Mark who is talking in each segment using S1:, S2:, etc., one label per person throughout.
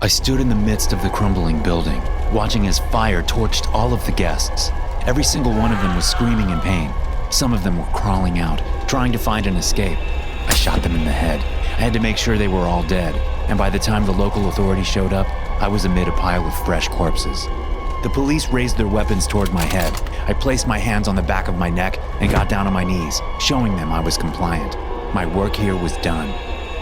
S1: I stood in the midst of the crumbling building, watching as fire torched all of the guests. Every single one of them was screaming in pain. Some of them were crawling out, trying to find an escape. I shot them in the head. I had to make sure they were all dead, and by the time the local authorities showed up, I was amid a pile of fresh corpses. The police raised their weapons toward my head. I placed my hands on the back of my neck and got down on my knees, showing them I was compliant. My work here was done.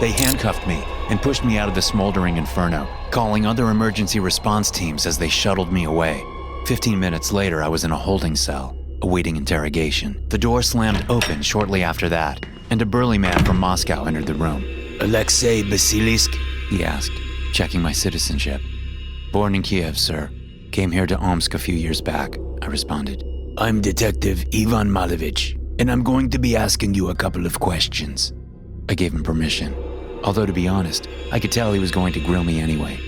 S1: They handcuffed me and pushed me out of the smoldering inferno, calling other emergency response teams as they shuttled me away. 15 minutes later, I was in a holding cell, awaiting interrogation. The door slammed open shortly after that, and a burly man from Moscow entered the room.
S2: Alexei Basilisk?
S1: He asked, checking my citizenship. Born in Kiev, sir. Came here to Omsk a few years back, I responded.
S2: I'm Detective Ivan Malovich, and I'm going to be asking you a couple of questions.
S1: I gave him permission, although to be honest, I could tell he was going to grill me anyway.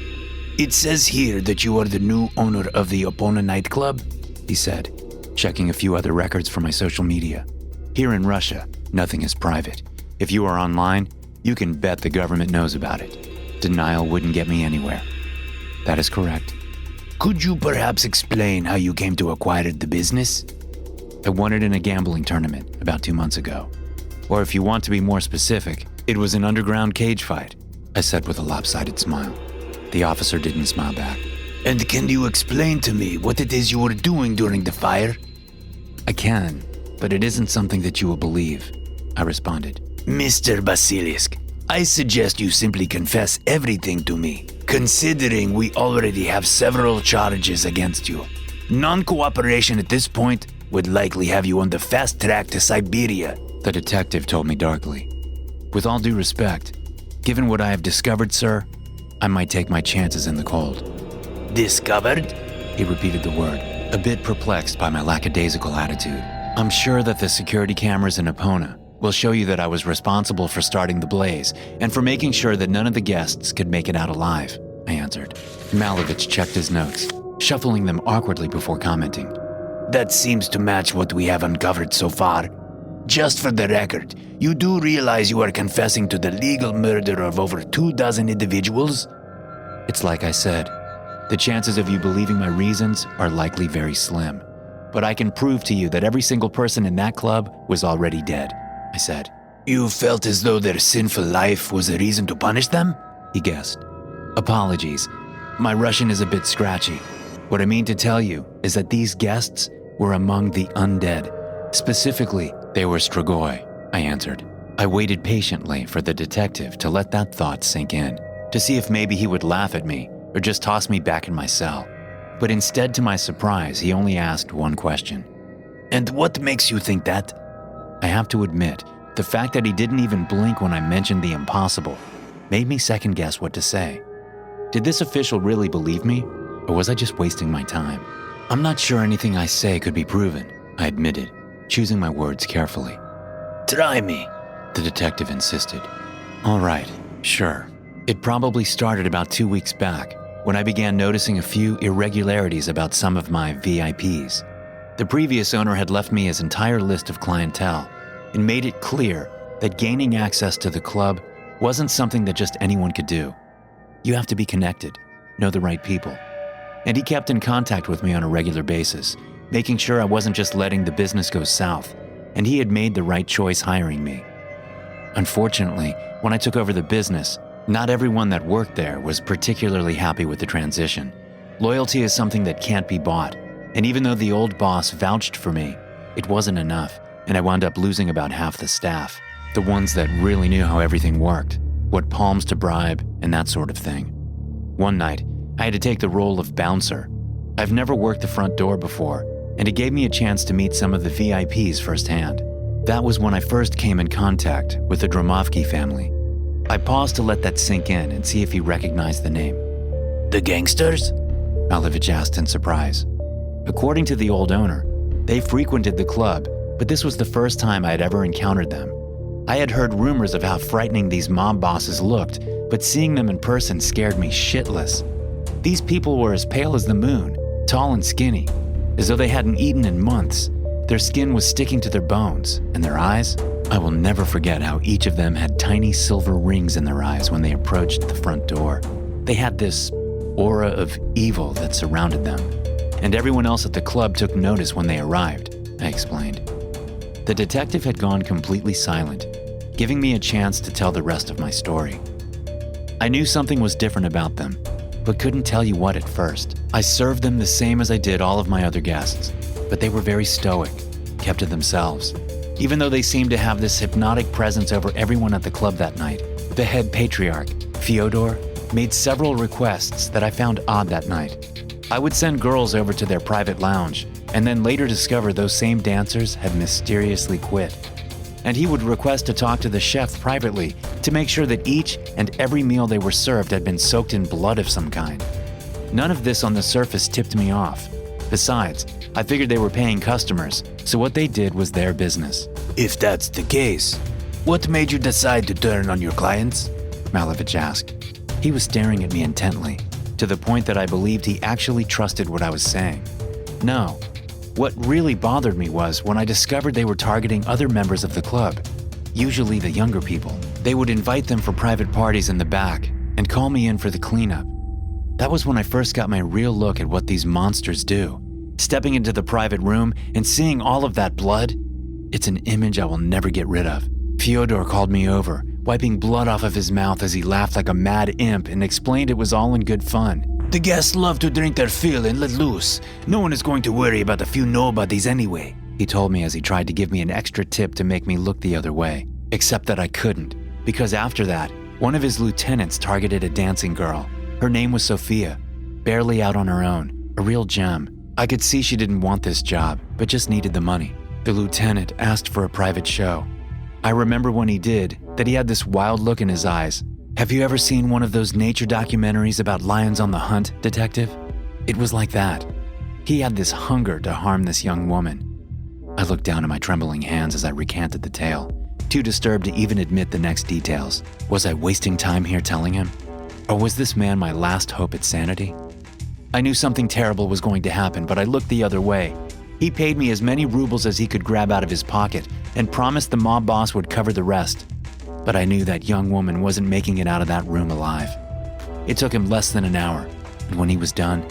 S2: It says here that you are the new owner of the Opona Nightclub,
S1: he said, checking a few other records from my social media. Here in Russia, nothing is private. If you are online, you can bet the government knows about it. Denial wouldn't get me anywhere. That is correct.
S2: Could you perhaps explain how you came to acquire the business?
S1: I won it in a gambling tournament about 2 months ago. Or if you want to be more specific, it was an underground cage fight, I said with a lopsided smile. The officer didn't smile back.
S2: And can you explain to me what it is you were doing during the fire?
S1: I can, but it isn't something that you will believe, I responded.
S2: Mr. Basilisk, I suggest you simply confess everything to me, considering we already have several charges against you. Non-cooperation at this point would likely have you on the fast track to Siberia,
S1: the detective told me darkly. With all due respect, given what I have discovered, sir, I might take my chances in the cold.
S2: Discovered?
S1: He repeated the word, a bit perplexed by my lackadaisical attitude. I'm sure that the security cameras in Opona will show you that I was responsible for starting the blaze and for making sure that none of the guests could make it out alive, I answered. Malovich checked his notes, shuffling them awkwardly before commenting.
S2: That seems to match what we have uncovered so far. Just for the record, you do realize you are confessing to the legal murder of over 24 individuals?
S1: It's like I said, the chances of you believing my reasons are likely very slim. But I can prove to you that every single person in that club was already dead, I said.
S2: You felt as though their sinful life was a reason to punish them?
S1: He guessed. Apologies, my Russian is a bit scratchy. What I mean to tell you is that these guests were among the undead. Specifically, they were Strigoi, I answered. I waited patiently for the detective to let that thought sink in, to see if maybe he would laugh at me or just toss me back in my cell. But instead, to my surprise, he only asked one question.
S2: And what makes you think that?
S1: I have to admit, the fact that he didn't even blink when I mentioned the impossible made me second guess what to say. Did this official really believe me, or was I just wasting my time? I'm not sure anything I say could be proven, I admitted, choosing my words carefully.
S2: Try me,
S1: the detective insisted. All right, sure. It probably started about 2 weeks back, when I began noticing a few irregularities about some of my VIPs. The previous owner had left me his entire list of clientele and made it clear that gaining access to the club wasn't something that just anyone could do. You have to be connected, know the right people. And he kept in contact with me on a regular basis, making sure I wasn't just letting the business go south, and he had made the right choice hiring me. Unfortunately, when I took over the business, not everyone that worked there was particularly happy with the transition. Loyalty is something that can't be bought, and even though the old boss vouched for me, it wasn't enough, and I wound up losing about half the staff, the ones that really knew how everything worked, what palms to bribe, and that sort of thing. One night, I had to take the role of bouncer. I've never worked the front door before, and it gave me a chance to meet some of the VIPs firsthand. That was when I first came in contact with the Dromovsky family. I paused to let that sink in and see if he recognized the name.
S2: The gangsters?
S1: Malovich asked in surprise. According to the old owner, they frequented the club, but this was the first time I had ever encountered them. I had heard rumors of how frightening these mob bosses looked, but seeing them in person scared me shitless. These people were as pale as the moon, tall and skinny, as though they hadn't eaten in months. Their skin was sticking to their bones, and their eyes? I will never forget how each of them had tiny silver rings in their eyes when they approached the front door. They had this aura of evil that surrounded them. And everyone else at the club took notice when they arrived, I explained. The detective had gone completely silent, giving me a chance to tell the rest of my story. I knew something was different about them, but couldn't tell you what at first. I served them the same as I did all of my other guests, but they were very stoic, kept to themselves. Even though they seemed to have this hypnotic presence over everyone at the club that night, the head patriarch, Fyodor, made several requests that I found odd that night. I would send girls over to their private lounge, and then later discover those same dancers had mysteriously quit. And he would request to talk to the chef privately to make sure that each and every meal they were served had been soaked in blood of some kind. None of this on the surface tipped me off. Besides, I figured they were paying customers, so what they did was their business.
S2: If that's the case, what made you decide to turn on your clients?
S1: Malevich asked. He was staring at me intently, to the point that I believed he actually trusted what I was saying. No. What really bothered me was when I discovered they were targeting other members of the club, usually the younger people. They would invite them for private parties in the back and call me in for the cleanup. That was when I first got my real look at what these monsters do. Stepping into the private room and seeing all of that blood, it's an image I will never get rid of. Fyodor called me over, wiping blood off of his mouth as he laughed like a mad imp and explained it was all in good fun.
S2: The guests love to drink their fill and let loose. No one is going to worry about a few nobodies anyway,
S1: he told me as he tried to give me an extra tip to make me look the other way. Except that I couldn't, because after that, one of his lieutenants targeted a dancing girl. Her name was Sophia, barely out on her own, a real gem. I could see she didn't want this job, but just needed the money. The lieutenant asked for a private show. I remember when he did, that he had this wild look in his eyes. Have you ever seen one of those nature documentaries about lions on the hunt, detective? It was like that. He had this hunger to harm this young woman. I looked down at my trembling hands as I recanted the tale, too disturbed to even admit the next details. Was I wasting time here telling him? Or was this man my last hope at sanity? I knew something terrible was going to happen, but I looked the other way. He paid me as many rubles as he could grab out of his pocket and promised the mob boss would cover the rest. But I knew that young woman wasn't making it out of that room alive. It took him less than an hour, and when he was done,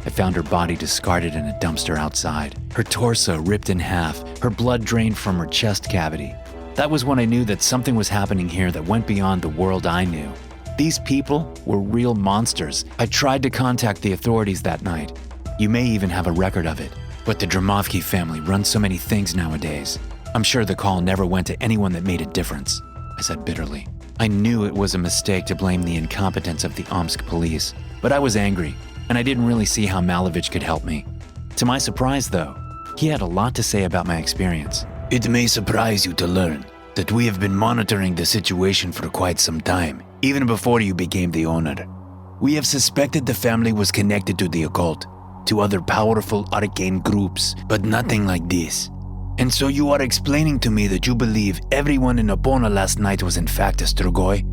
S1: I found her body discarded in a dumpster outside. Her torso ripped in half, her blood drained from her chest cavity. That was when I knew that something was happening here that went beyond the world I knew. These people were real monsters. I tried to contact the authorities that night. You may even have a record of it. But the Dramovsky family runs so many things nowadays. I'm sure the call never went to anyone that made a difference, I said bitterly. I knew it was a mistake to blame the incompetence of the Omsk police, but I was angry, and I didn't really see how Malevich could help me. To my surprise, though, he had a lot to say about my experience.
S2: It may surprise you to learn that we have been monitoring the situation for quite some time, even before you became the owner. We have suspected the family was connected to the occult, to other powerful arcane groups, but nothing like this. And so you are explaining to me that you believe everyone in Opona last night was in fact a Strigoi?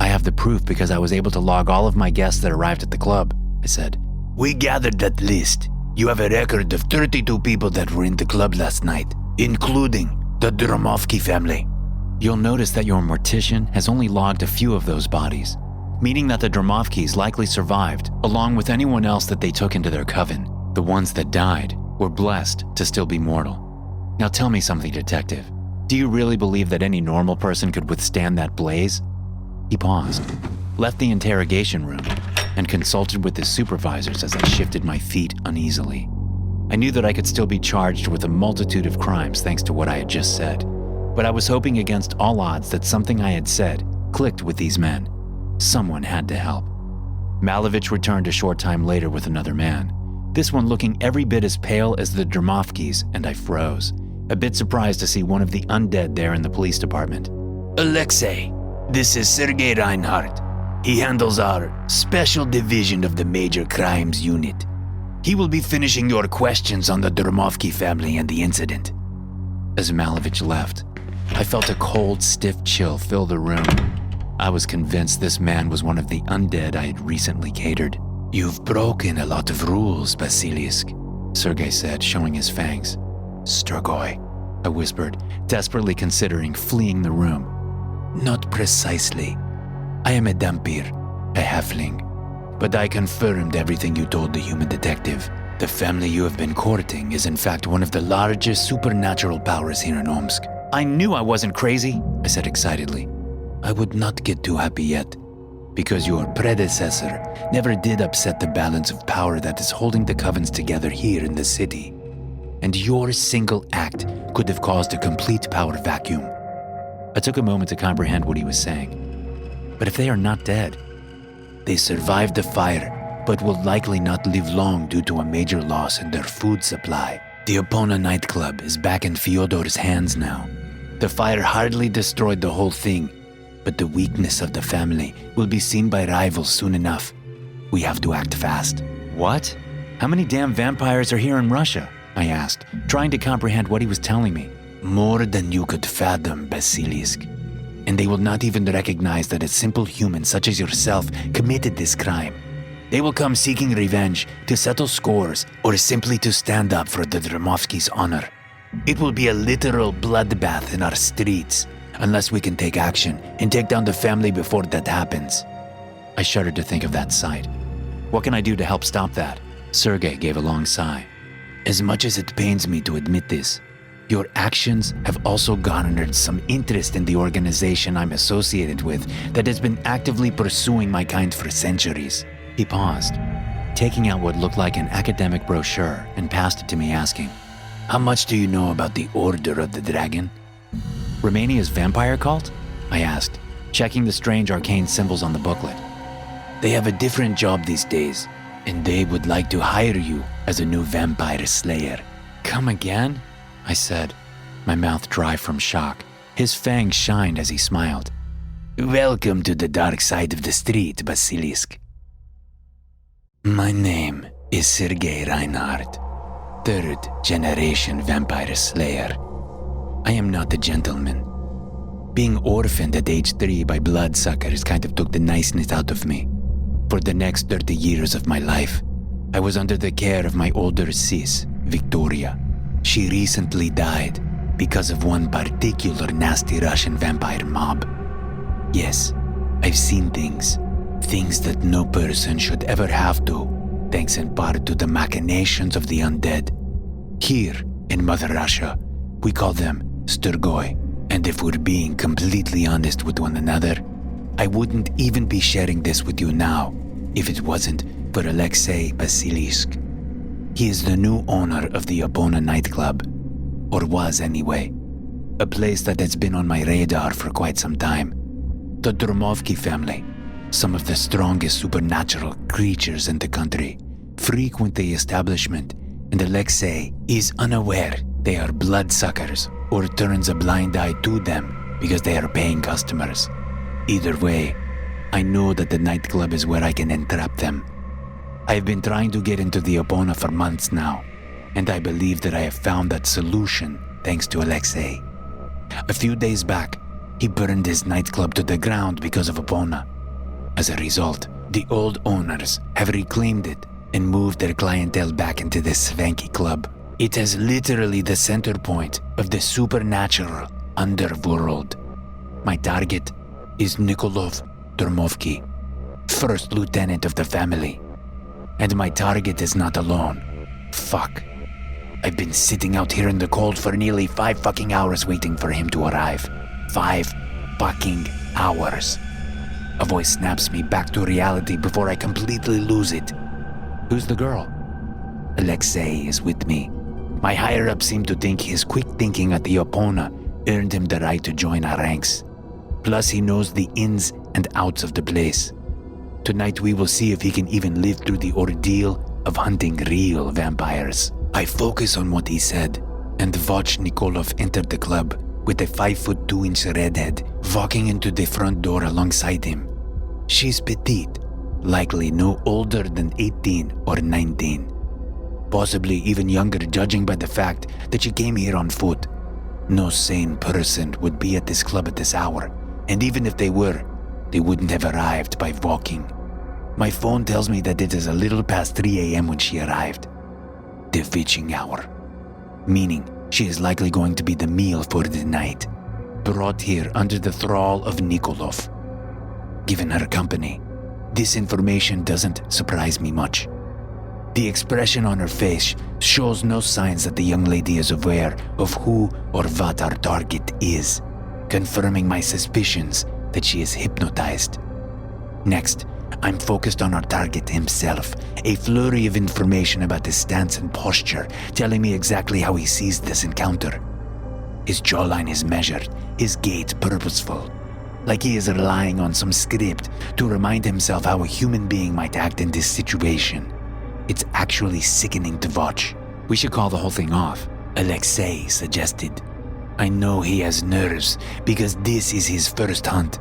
S1: I have the proof because I was able to log all of my guests that arrived at the club, I said.
S2: We gathered that list. You have a record of 32 people that were in the club last night, including the Dramovsky family.
S1: You'll notice that your mortician has only logged a few of those bodies, meaning that the Dramovskys likely survived, along with anyone else that they took into their coven. The ones that died were blessed to still be mortal. Now tell me something, detective. Do you really believe that any normal person could withstand that blaze? He paused, left the interrogation room, and consulted with his supervisors as I shifted my feet uneasily. I knew that I could still be charged with a multitude of crimes thanks to what I had just said, but I was hoping against all odds that something I had said clicked with these men. Someone had to help. Malevich returned a short time later with another man, this one looking every bit as pale as the Dramovskys, and I froze, a bit surprised to see one of the undead there in the police department.
S2: Alexei, this is Sergei Reinhardt. He handles our special division of the major crimes unit. He will be finishing your questions on the Dramovsky family and the incident.
S1: As Malevich left, I felt a cold, stiff chill fill the room. I was convinced this man was one of the undead I had recently catered.
S2: You've broken a lot of rules, Basilisk,
S1: Sergei said, showing his fangs.
S2: Strigoi,
S1: I whispered, desperately considering fleeing the room.
S2: Not precisely. I am a Dampir, a halfling. but I confirmed everything you told the human detective. The family you have been courting is in fact one of the largest supernatural powers here in Omsk.
S1: I knew I wasn't crazy, I said excitedly.
S2: I would not get too happy yet, because your predecessor never did upset the balance of power that is holding the covens together here in the city. And your single act could have caused a complete power vacuum.
S1: I took a moment to comprehend what he was saying. But if they are not dead?
S2: They survived the fire, but will likely not live long due to a major loss in their food supply. The Epona nightclub is back in Fyodor's hands now. The fire hardly destroyed the whole thing, but the weakness of the family will be seen by rivals soon enough. We have to act fast.
S1: What? How many damn vampires are here in Russia? I asked, trying to comprehend what he was telling me.
S2: More than you could fathom, Basilisk. And they will not even recognize that a simple human such as yourself committed this crime. They will come seeking revenge, to settle scores, or simply to stand up for the Dromovsky's honor. It will be a literal bloodbath in our streets, unless we can take action and take down the family before that happens.
S1: I shuddered to think of that sight. What can I do to help stop that? Sergei gave a long sigh.
S2: As much as it pains me to admit this, your actions have also garnered some interest in the organization I'm associated with that has been actively pursuing my kind for centuries.
S1: He paused, taking out what looked like an academic brochure and passed it to me, asking,
S2: How much do you know about the Order of the Dragon?
S1: Romania's vampire cult? I asked, checking the strange arcane symbols on the booklet.
S2: They have a different job these days, and they would like to hire you as a new vampire slayer.
S1: Come again? I said, my mouth dry from shock. His fangs shined as he smiled.
S2: Welcome to the dark side of the street, Basilisk. My name is Sergei Reinhardt, third-generation vampire slayer. I am not a gentleman. Being orphaned at age 3 by bloodsuckers kind of took the niceness out of me. For the next 30 years of my life, I was under the care of my older sis, Victoria. She recently died because of one particular nasty Russian vampire mob. Yes, I've seen things that no person should ever have to, thanks in part to the machinations of the undead. Here, in Mother Russia, we call them Sturgoi, and if we're being completely honest with one another, I wouldn't even be sharing this with you now if it wasn't for Alexei Basilisk. He is the new owner of the Epona nightclub, or was anyway, a place that has been on my radar for quite some time. The Dromovsky family, some of the strongest supernatural creatures in the country, frequent the establishment, and Alexei is unaware they are bloodsuckers or turns a blind eye to them because they are paying customers. Either way, I know that the nightclub is where I can entrap them. I have been trying to get into the Epona for months now, and I believe that I have found that solution thanks to Alexei. A few days back, he burned his nightclub to the ground because of Epona. As a result, the old owners have reclaimed it and moved their clientele back into this swanky club. It is literally the center point of the supernatural underworld. My target is Nikolov Dromovsky, first lieutenant of the family. And my target is not alone. Fuck. I've been sitting out here in the cold for nearly 5 fucking hours waiting for him to arrive. 5 fucking hours. A voice snaps me back to reality before I completely lose it.
S1: Who's the girl?
S2: Alexei is with me. My higher-ups seem to think his quick thinking at the Epona earned him the right to join our ranks. Plus, he knows the ins and outs of the place. Tonight we will see if he can even live through the ordeal of hunting real vampires. I focus on what he said and watch Nikolov enter the club with a 5'2" redhead walking into the front door alongside him. She's petite, likely no older than 18 or 19. Possibly even younger judging by the fact that she came here on foot. No sane person would be at this club at this hour, and even if they were, they wouldn't have arrived by walking. My phone tells me that it is a little past 3 a.m. when she arrived. The witching hour. Meaning she is likely going to be the meal for the night, brought here under the thrall of Nikolov. Given her company, This information doesn't surprise me much. The expression on her face shows no signs that the young lady is aware of who or what our target is, confirming my suspicions that she is hypnotized. Next, I'm focused on our target himself, a flurry of information about his stance and posture, telling me exactly how he sees this encounter. His jawline is measured, his gait purposeful, like he is relying on some script to remind himself how a human being might act in this situation. It's actually sickening to watch.
S1: We should call the whole thing off,
S2: Alexei suggested. I know he has nerves because this is his first hunt,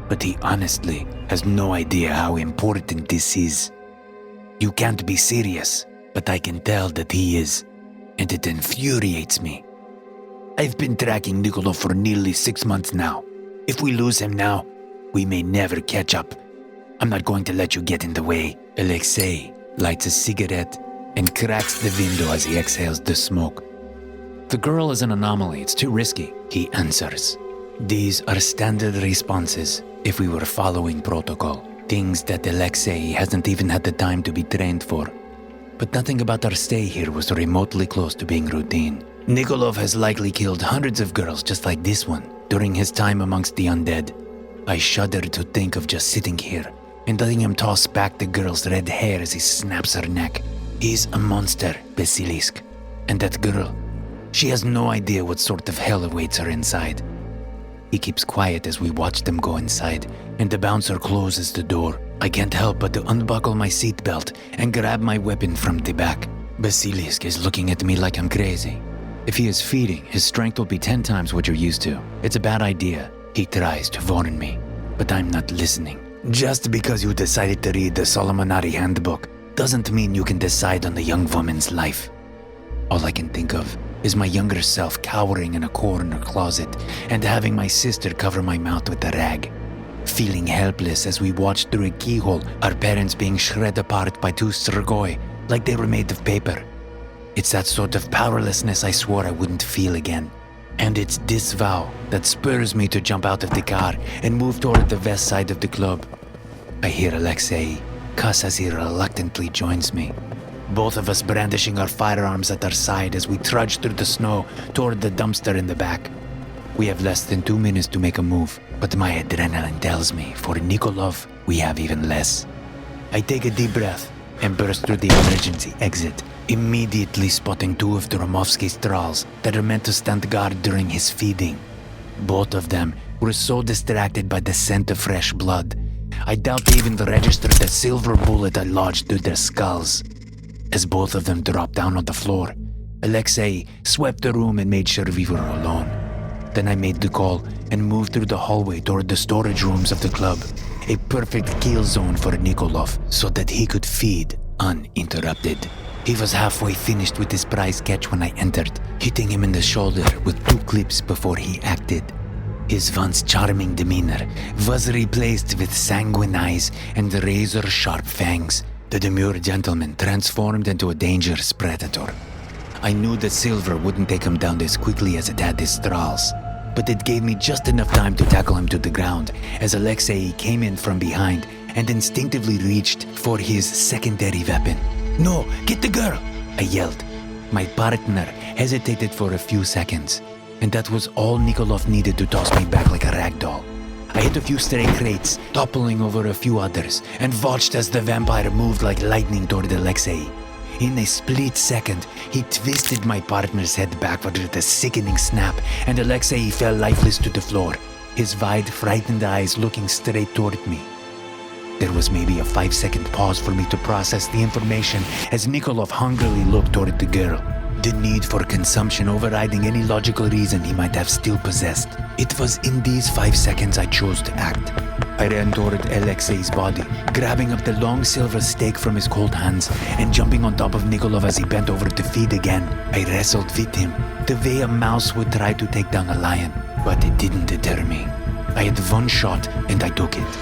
S2: but he honestly has no idea how important this is. You can't be serious, but I can tell that he is, and it infuriates me. I've been tracking Nikolov for nearly 6 months now. If we lose him now, we may never catch up. I'm not going to let you get in the way. Alexei lights a cigarette and cracks the window as he exhales the smoke.
S1: The girl is an anomaly. It's too risky.
S2: He answers. These are standard responses if we were following protocol. Things that Alexei hasn't even had the time to be trained for. But nothing about our stay here was remotely close to being routine. Nikolov has likely killed hundreds of girls just like this one during his time amongst the undead. I shudder to think of just sitting here and letting him toss back the girl's red hair as he snaps her neck. He's a monster, Basilisk. And that girl, she has no idea what sort of hell awaits her inside. He keeps quiet as we watch them go inside, and the bouncer closes the door. I can't help but to unbuckle my seatbelt and grab my weapon from the back. Basilisk is looking at me like I'm crazy.
S1: If he is feeding, his strength will be 10 times what you're used to. It's a bad idea.
S2: He tries to warn me, but I'm not listening. Just because you decided to read the Solomonari handbook doesn't mean you can decide on the young woman's life. All I can think of is my younger self cowering in a corner closet and having my sister cover my mouth with a rag. Feeling helpless as we watched through a keyhole our parents being shred apart by two Strigoi like they were made of paper. It's that sort of powerlessness I swore I wouldn't feel again. And it's this vow that spurs me to jump out of the car and move toward the west side of the club. I hear Alexei cuss as he reluctantly joins me. Both of us brandishing our firearms at our side as we trudge through the snow toward the dumpster in the back. We have less than 2 minutes to make a move, but my adrenaline tells me for Nikolov, we have even less. I take a deep breath and burst through the emergency exit, immediately spotting two of the Romovsky's thralls that are meant to stand guard during his feeding. Both of them were so distracted by the scent of fresh blood, I doubt they even registered the silver bullet I lodged through their skulls. As both of them dropped down on the floor, Alexei swept the room and made sure we were alone. Then I made the call and moved through the hallway toward the storage rooms of the club, a perfect kill zone for Nikolov so that he could feed uninterrupted. He was halfway finished with his prize catch when I entered, hitting him in the shoulder with 2 clips before he acted. His once charming demeanor was replaced with sanguine eyes and razor-sharp fangs. The demure gentleman transformed into a dangerous predator. I knew that silver wouldn't take him down as quickly as it had his thralls, but it gave me just enough time to tackle him to the ground as Alexei came in from behind and instinctively reached for his secondary weapon. "No, get the girl!" I yelled. My partner hesitated for a few seconds, and that was all Nikolov needed to toss me back like a rag doll. I hit a few stray crates, toppling over a few others, and watched as the vampire moved like lightning toward Alexei. In a split second, he twisted my partner's head backward with a sickening snap, and Alexei fell lifeless to the floor, his wide, frightened eyes looking straight toward me. There was maybe a 5-second pause for me to process the information as Nikolov hungrily looked toward the girl, the need for consumption overriding any logical reason he might have still possessed. It was in these 5 seconds I chose to act. I ran toward Alexei's body, grabbing up the long silver stake from his cold hands and jumping on top of Nikolov as he bent over to feed again. I wrestled with him, the way a mouse would try to take down a lion, but it didn't deter me. I had one shot and I took it.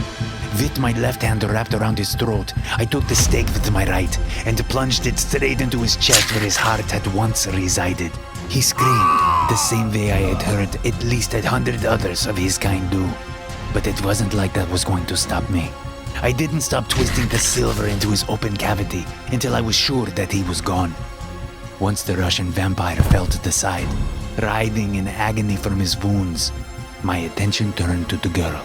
S2: With my left hand wrapped around his throat, I took the stake with my right and plunged it straight into his chest where his heart had once resided. He screamed, the same way I had heard at least 100 others of his kind do. But it wasn't like that was going to stop me. I didn't stop twisting the silver into his open cavity until I was sure that he was gone. Once the Russian vampire fell to the side, writhing in agony from his wounds, my attention turned to the girl.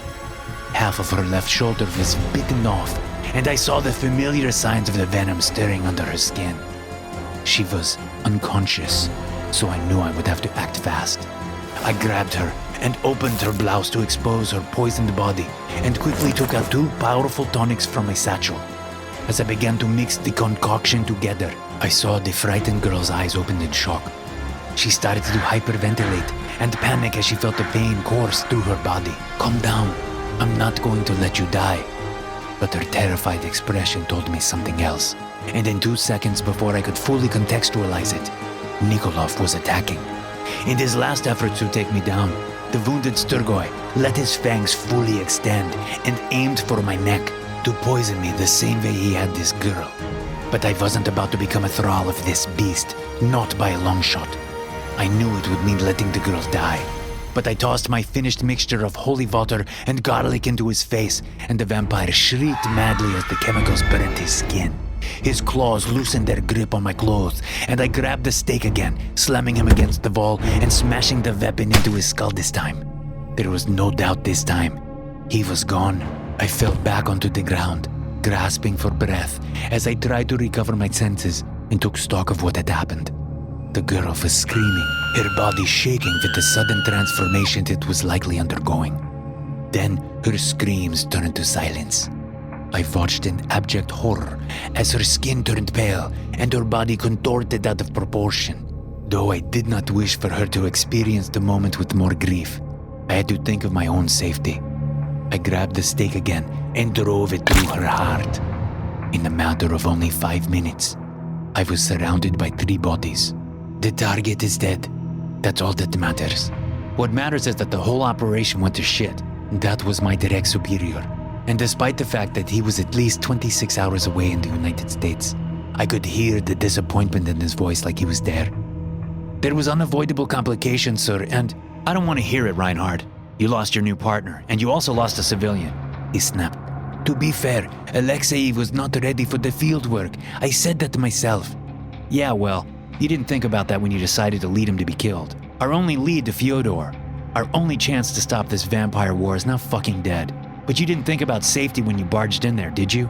S2: Half of her left shoulder was bitten off, and I saw the familiar signs of the venom stirring under her skin. She was unconscious, so I knew I would have to act fast. I grabbed her and opened her blouse to expose her poisoned body, and quickly took out 2 powerful tonics from my satchel. As I began to mix the concoction together, I saw the frightened girl's eyes open in shock. She started to hyperventilate and panic as she felt the pain course through her body. "Calm down. I'm not going to let you die." But her terrified expression told me something else, and in 2 seconds before I could fully contextualize it, Nikolov was attacking. In his last efforts to take me down, the wounded Sturgoy let his fangs fully extend and aimed for my neck to poison me the same way he had this girl. But I wasn't about to become a thrall of this beast, not by a long shot. I knew it would mean letting the girl die. But I tossed my finished mixture of holy water and garlic into his face, and the vampire shrieked madly as the chemicals burnt his skin. His claws loosened their grip on my clothes, and I grabbed the stake again, slamming him against the wall and smashing the weapon into his skull this time. There was no doubt this time. He was gone. I fell back onto the ground, grasping for breath as I tried to recover my senses and took stock of what had happened. The girl was screaming, her body shaking with the sudden transformation it was likely undergoing. Then her screams turned to silence. I watched in abject horror as her skin turned pale and her body contorted out of proportion. Though I did not wish for her to experience the moment with more grief, I had to think of my own safety. I grabbed the stake again and drove it through her heart. In a matter of only 5 minutes, I was surrounded by 3 bodies. The target is dead. That's all that matters. What matters is that the whole operation went to shit. That was my direct superior. And despite the fact that he was at least 26 hours away in the United States, I could hear the disappointment in his voice like he was there. "There was unavoidable complications, sir, and..." "I don't want to hear it, Reinhard. You lost your new partner, and you also lost a civilian," he snapped. "To be fair, Alexei was not ready for the field work. I said that to myself." "Yeah, well, you didn't think about that when you decided to lead him to be killed. Our only lead to Fyodor, our only chance to stop this vampire war is now fucking dead. But you didn't think about safety when you barged in there, did you?"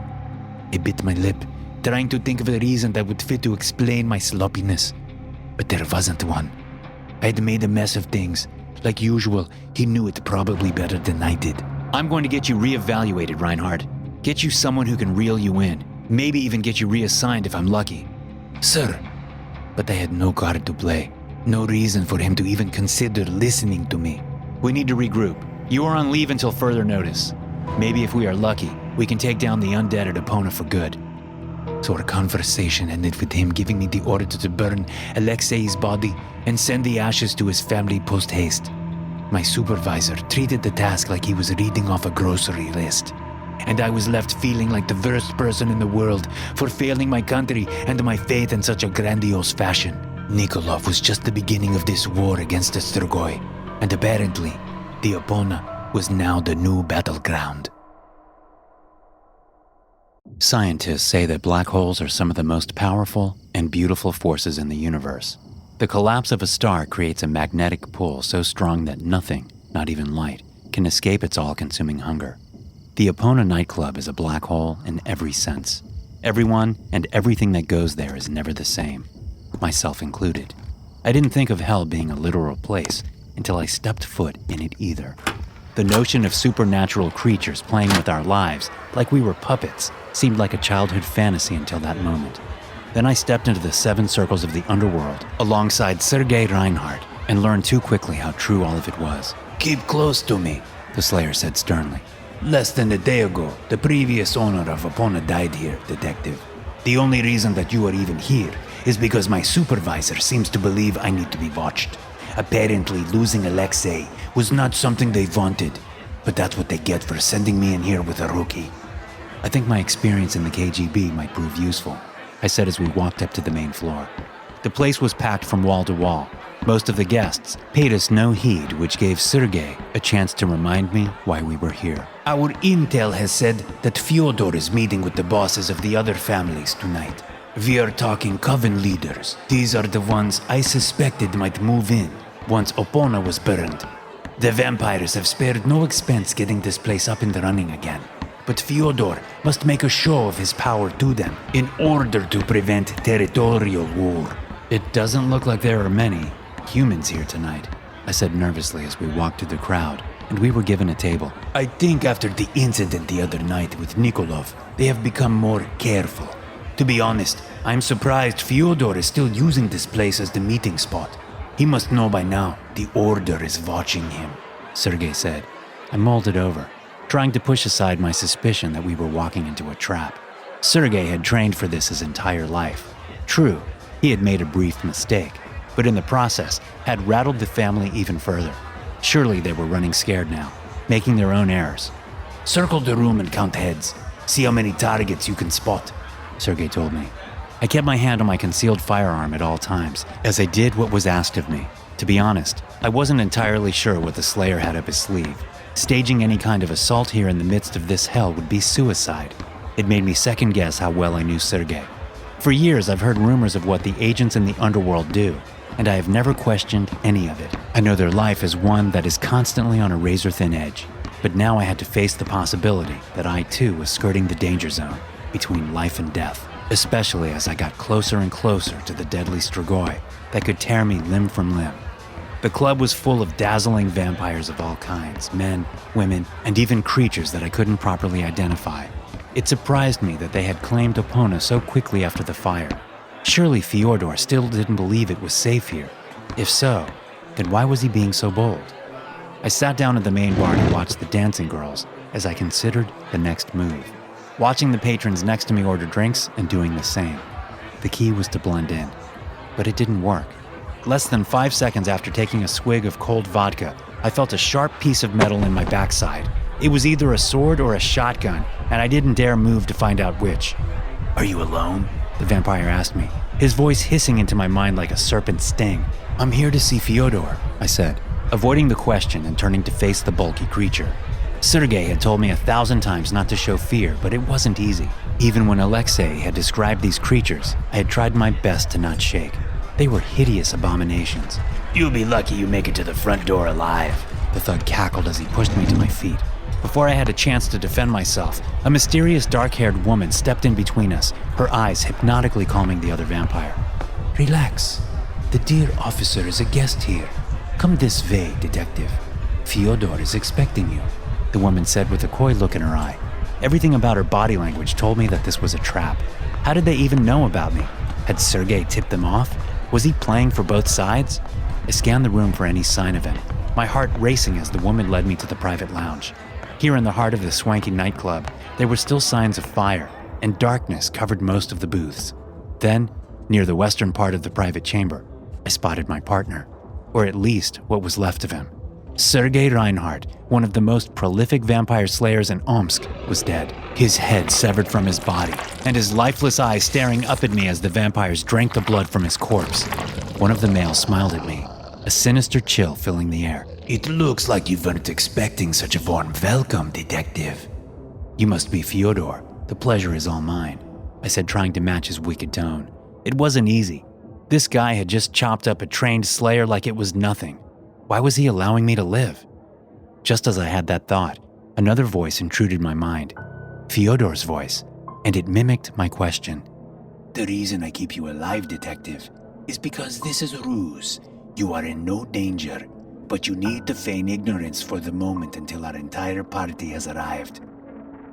S2: I bit my lip, trying to think of a reason that would fit to explain my sloppiness. But there wasn't one. I had made a mess of things. Like usual, he knew it probably better than I did. "I'm going to get you reevaluated, Reinhard. Get you someone who can reel you in. Maybe even get you reassigned if I'm lucky." "Sir." But I had no card to play. No reason for him to even consider listening to me. "We need to regroup. You are on leave until further notice. Maybe if we are lucky, we can take down the undead at Epona for good." So our conversation ended with him giving me the order to burn Alexei's body and send the ashes to his family post-haste. My supervisor treated the task like he was reading off a grocery list. And I was left feeling like the worst person in the world for failing my country and my faith in such a grandiose fashion. Nikolov was just the beginning of this war against the Strigoi, and apparently, the Epona was now the new battleground.
S1: Scientists say that black holes are some of the most powerful and beautiful forces in the universe. The collapse of a star creates a magnetic pull so strong that nothing, not even light, can escape its all-consuming hunger. The Epona Nightclub is a black hole in every sense. Everyone and everything that goes there is never the same, myself included. I didn't think of hell being a literal place until I stepped foot in it either. The notion of supernatural creatures playing with our lives like we were puppets seemed like a childhood fantasy until that moment. Then I stepped into the 7 circles of the underworld alongside Sergei Reinhardt and learned too quickly how true all of it was.
S2: "Keep close to me,"
S1: The Slayer said sternly.
S2: "Less than a day ago, the previous owner of Epona died here, Detective. The only reason that you are even here is because my supervisor seems to believe I need to be watched. Apparently, losing Alexei was not something they wanted, but that's what they get for sending me in here with a rookie."
S1: I think my experience in the KGB might prove useful, I said as we walked up to the main floor. The place was packed from wall to wall. Most of the guests paid us no heed, which gave Sergei a chance to remind me why we were here.
S2: Our intel has said that Fyodor is meeting with the bosses of the other families tonight. We are talking coven leaders. These are the ones I suspected might move in once Opona was burned. The vampires have spared no expense getting this place up and running again. But Fyodor must make a show of his power to them in order to prevent territorial war.
S1: It doesn't look like there are many humans here tonight, I said nervously as we walked through the crowd, and we were given a table.
S2: I think after the incident the other night with Nikolov, they have become more careful. To be honest, I'm surprised Fyodor is still using this place as the meeting spot. He must know by now the Order is watching him,
S1: Sergei said. I molded over, trying to push aside my suspicion that we were walking into a trap. Sergei had trained for this his entire life. True, he had made a brief mistake, but in the process had rattled the family even further. Surely they were running scared now, making their own errors.
S2: Circle the room and count heads. See how many targets you can spot,
S1: Sergei told me. I kept my hand on my concealed firearm at all times, as I did what was asked of me. To be honest, I wasn't entirely sure what the Slayer had up his sleeve. Staging any kind of assault here in the midst of this hell would be suicide. It made me second guess how well I knew Sergei. For years, I've heard rumors of what the agents in the underworld do, and I have never questioned any of it. I know their life is one that is constantly on a razor-thin edge, but now I had to face the possibility that I too was skirting the danger zone between life and death, especially as I got closer and closer to the deadly Strigoi that could tear me limb from limb. The club was full of dazzling vampires of all kinds, men, women, and even creatures that I couldn't properly identify. It surprised me that they had claimed Opona so quickly after the fire. Surely Fyodor still didn't believe it was safe here. If so, then why was he being so bold? I sat down at the main bar to watch the dancing girls as I considered the next move. Watching the patrons next to me order drinks and doing the same. The key was to blend in, but it didn't work. Less than 5 seconds after taking a swig of cold vodka, I felt a sharp piece of metal in my backside. It was either a sword or a shotgun, and I didn't dare move to find out which.
S2: Are you alone?
S1: The vampire asked me, his voice hissing into my mind like a serpent's sting.
S2: I'm here to see Fyodor,
S1: I said, avoiding the question and turning to face the bulky creature. Sergei had told me 1,000 times not to show fear, but it wasn't easy. Even when Alexei had described these creatures, I had tried my best to not shake. They were hideous abominations.
S2: You'll be lucky you make it to the front door alive,
S1: the thug cackled as he pushed me to my feet. Before I had a chance to defend myself, a mysterious dark-haired woman stepped in between us, her eyes hypnotically calming the other vampire.
S2: Relax. The dear officer is a guest here. Come this way, detective. Fyodor is expecting you,
S1: the woman said with a coy look in her eye. Everything about her body language told me that this was a trap. How did they even know about me? Had Sergei tipped them off? Was he playing for both sides? I scanned the room for any sign of him, my heart racing as the woman led me to the private lounge. Here in the heart of the swanky nightclub, there were still signs of fire, and darkness covered most of the booths. Then, near the western part of the private chamber, I spotted my partner, or at least what was left of him. Sergei Reinhardt, one of the most prolific vampire slayers in Omsk, was dead, his head severed from his body, and his lifeless eyes staring up at me as the vampires drank the blood from his corpse. One of the males smiled at me, a sinister chill filling the air.
S2: It looks like you weren't expecting such a warm welcome, detective.
S1: You must be Fyodor. The pleasure is all mine, I said, trying to match his wicked tone. It wasn't easy. This guy had just chopped up a trained slayer like it was nothing. Why was he allowing me to live? Just as I had that thought, another voice intruded my mind. Fyodor's voice, and it mimicked my question.
S2: The reason I keep you alive, detective, is because this is a ruse. You are in no danger, but you need to feign ignorance for the moment until our entire party has arrived.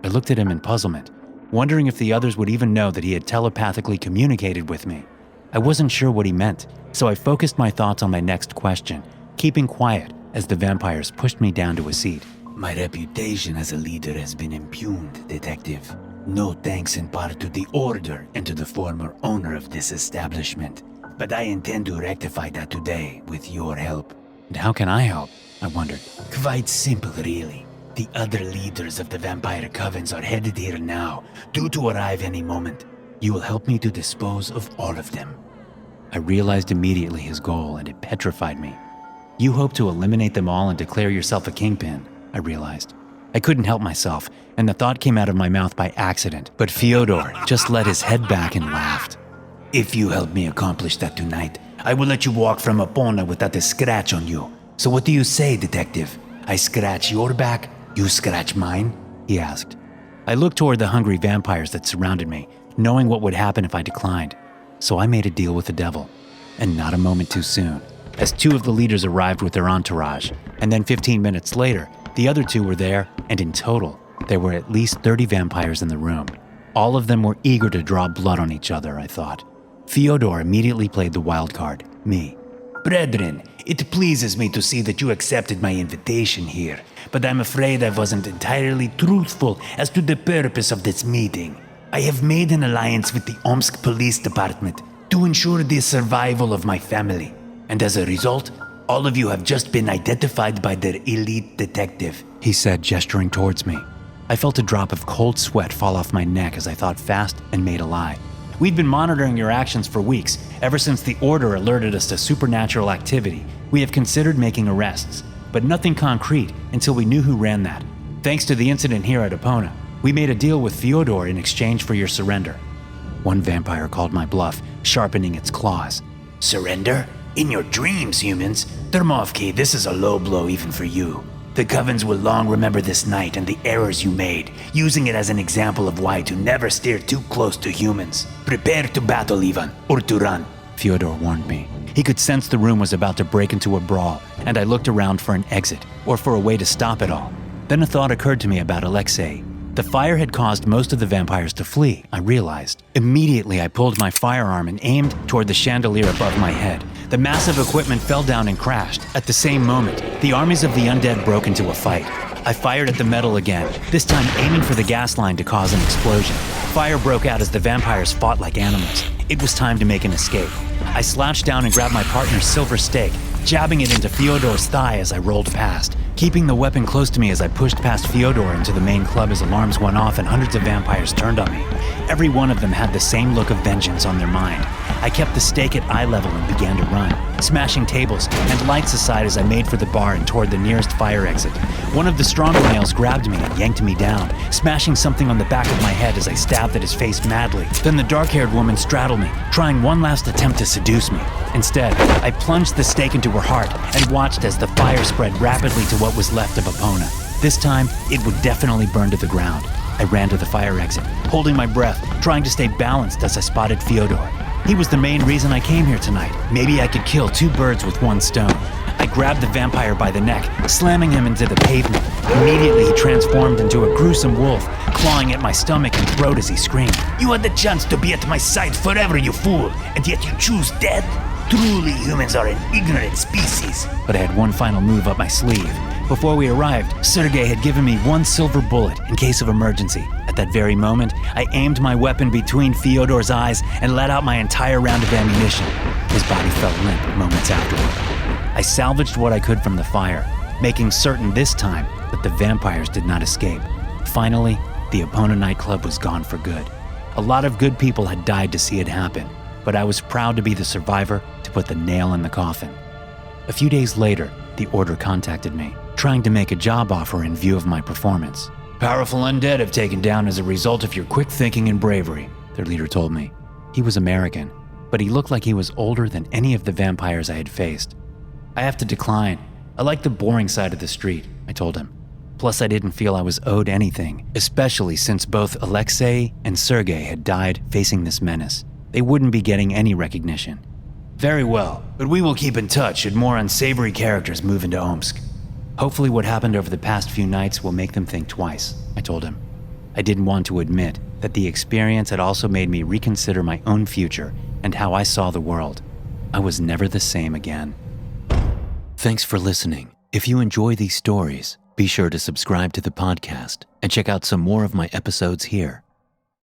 S1: I looked at him in puzzlement, wondering if the others would even know that he had telepathically communicated with me. I wasn't sure what he meant, so I focused my thoughts on my next question, keeping quiet as the vampires pushed me down to a seat.
S2: My reputation as a leader has been impugned, detective. No thanks in part to the Order and to the former owner of this establishment. But I intend to rectify that today with your help.
S1: And how can I help? I wondered.
S2: Quite simple, really. The other leaders of the vampire covens are headed here now, due to arrive any moment. You will help me to dispose of all of them.
S1: I realized immediately his goal, and it petrified me. You hope to eliminate them all and declare yourself a kingpin, I realized. I couldn't help myself, and the thought came out of my mouth by accident, but Fyodor just let his head back and laughed.
S2: If you help me accomplish that tonight, I will let you walk from Epona without a scratch on you. So what do you say, detective? I scratch your back, you scratch mine?
S1: He asked. I looked toward the hungry vampires that surrounded me, knowing what would happen if I declined. So I made a deal with the devil, and not a moment too soon, as 2 of the leaders arrived with their entourage, and then 15 minutes later, the other 2 were there, and in total, there were at least 30 vampires in the room. All of them were eager to draw blood on each other, I thought. Fyodor immediately played the wild card, me.
S2: Brethren, it pleases me to see that you accepted my invitation here, but I'm afraid I wasn't entirely truthful as to the purpose of this meeting. I have made an alliance with the Omsk Police Department to ensure the survival of my family, and as a result, all of you have just been identified by their elite detective,
S1: he said, gesturing towards me. I felt a drop of cold sweat fall off my neck as I thought fast and made a lie. We've been monitoring your actions for weeks. Ever since the Order alerted us to supernatural activity, we have considered making arrests, but nothing concrete until we knew who ran that. Thanks to the incident here at Epona, we made a deal with Fyodor in exchange for your surrender. One vampire called my bluff, sharpening its claws.
S2: Surrender? In your dreams, humans. Thermovki, this is a low blow even for you. The Covens will long remember this night and the errors you made, using it as an example of why to never steer too close to humans. Prepare to battle, Ivan, or to run.
S1: Fyodor warned me. He could sense the room was about to break into a brawl, and I looked around for an exit, or for a way to stop it all. Then a thought occurred to me about Alexei. The fire had caused most of the vampires to flee, I realized. Immediately, I pulled my firearm and aimed toward the chandelier above my head. The massive equipment fell down and crashed. At the same moment, the armies of the undead broke into a fight. I fired at the metal again, this time aiming for the gas line to cause an explosion. Fire broke out as the vampires fought like animals. It was time to make an escape. I slouched down and grabbed my partner's silver stake, jabbing it into Fyodor's thigh as I rolled past, keeping the weapon close to me as I pushed past Fyodor into the main club as alarms went off and hundreds of vampires turned on me. Every one of them had the same look of vengeance on their mind. I kept the stake at eye level and began to run, smashing tables and lights aside as I made for the bar and toward the nearest fire exit. One of the stronger males grabbed me and yanked me down, smashing something on the back of my head as I stabbed at his face madly. Then the dark-haired woman straddled me, trying one last attempt to seduce me. Instead, I plunged the stake into her heart and watched as the fire spread rapidly to what was left of Epona. This time, it would definitely burn to the ground. I ran to the fire exit, holding my breath, trying to stay balanced as I spotted Fyodor. He was the main reason I came here tonight. Maybe I could kill 2 birds with 1 stone. I grabbed the vampire by the neck, slamming him into the pavement. Immediately, he transformed into a gruesome wolf, clawing at my stomach and throat as he screamed.
S2: You had the chance to be at my side forever, you fool, and yet you choose death? Truly, humans are an ignorant species.
S1: But I had one final move up my sleeve. Before we arrived, Sergei had given me 1 silver bullet in case of emergency. At that very moment, I aimed my weapon between Fyodor's eyes and let out my entire round of ammunition. His body felt limp moments afterward. I salvaged what I could from the fire, making certain this time that the vampires did not escape. Finally, the Epona nightclub was gone for good. A lot of good people had died to see it happen, but I was proud to be the survivor to put the nail in the coffin. A few days later, the Order contacted me, trying to make a job offer in view of my performance.
S2: Powerful undead have taken down as a result of your quick thinking and bravery,
S1: their leader told me. He was American, but he looked like he was older than any of the vampires I had faced. I have to decline. I like the boring side of the street, I told him. Plus, I didn't feel I was owed anything, especially since both Alexei and Sergei had died facing this menace. They wouldn't be getting any recognition.
S2: Very well, but we will keep in touch should more unsavory characters move into Omsk.
S1: Hopefully what happened over the past few nights will make them think twice, I told him. I didn't want to admit that the experience had also made me reconsider my own future and how I saw the world. I was never the same again. Thanks for listening. If you enjoy these stories, be sure to subscribe to the podcast and check out some more of my episodes here.